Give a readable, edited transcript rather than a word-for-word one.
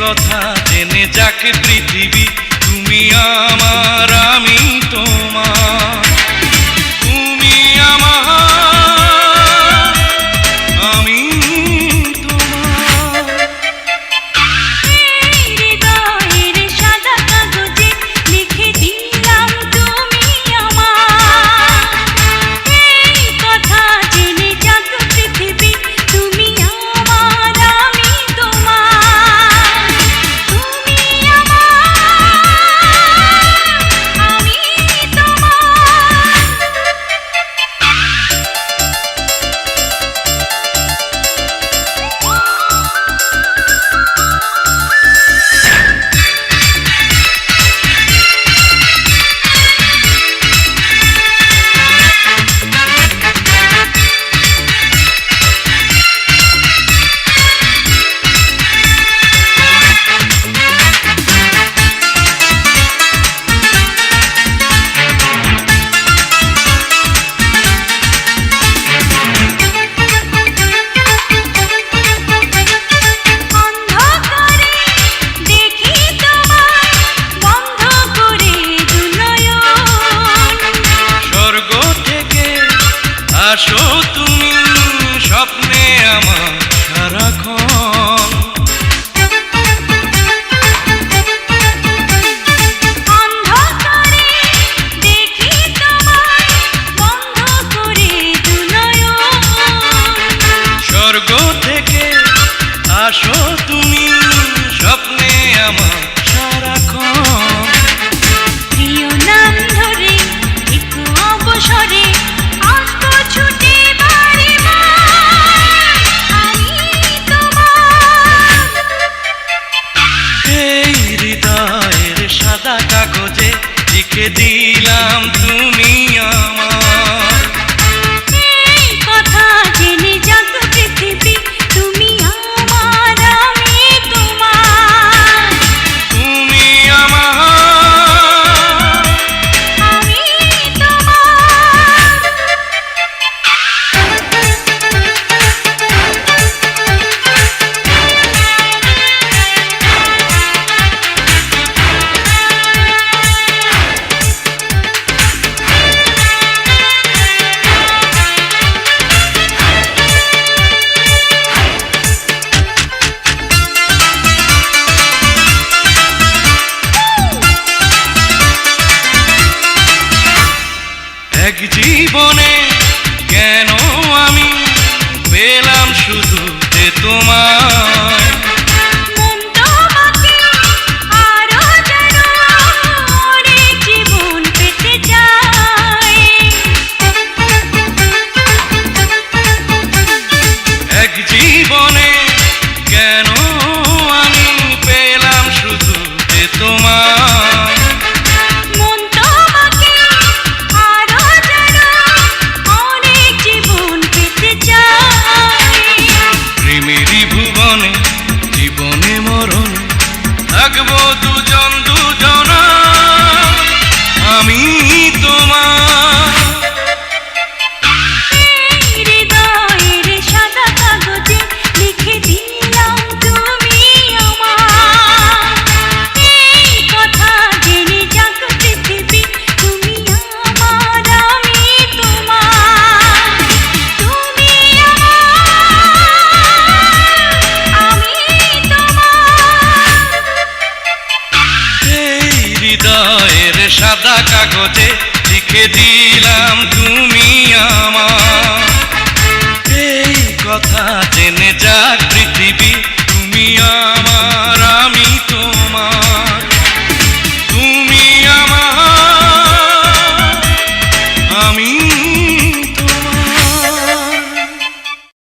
কথা জেনে যাক পৃথিবী, তুমি আমার আমি তোমার। তুমি আমার আমি তোমার। হৃদয়ের সাদা কাগজে লিখে দিলাম তুমি আমার। এই কথা জেনে যাক পৃথিবী, তুমি আমার আমি তোমার। তুমি আমার আমি অন্ধকারে দেখি তোমায় বন্ধ করে দুনয়ন। স্বর্গ থেকে আসো তুমি স্বপ্নে আমার সারাক্ষণ। অন্ধকারে দেখি তোমায় বন্ধ করে দুনয়ন। স্বর্গ থেকে আসো তুমি স্বপ্নে আমার সারাক্ষণ। প্রিয় নাম ধরে একটু অবসরে আসবো ছুটে বাড়ি বাড়ি, আমি তোমার। এই হৃদয়ের সাদা কাগজে লিখে দিলাম তুমি আমার। এই কথা জেনে যাক পৃথিবী, তুমি আমার আমি তোমার। তুমি আমার আমি তোমার। এক জীবনে কেন আমি পেলাম শুধু যে তোমায়। মন তোমাকে আরো যেন অনেক জীবন পেতে চায়। এক জীবনে কেন আমি পেলাম শুধু যে তোমায়। মন তোমাকে আরো যেন অনেক জীবন পেতে চায়। প্রেমেরই ভুবনে জীবনে মরণে থাকবো দুজন দুজনা, আমি তোমার। হৃদয়ের সাদা কাগজে লিখে দিলাম তুমি আমার। এই কথা জেনে যাক পৃথিবী, তুমি আমার আমি তোমার। তুমি আমার আমি তোমার। এই হৃদয়ের সাদা কাগজে লিখে দিলাম তুমি আমার। এই কথা জেনে যাক পৃথিবী, তুমি আমার আমি তোমার।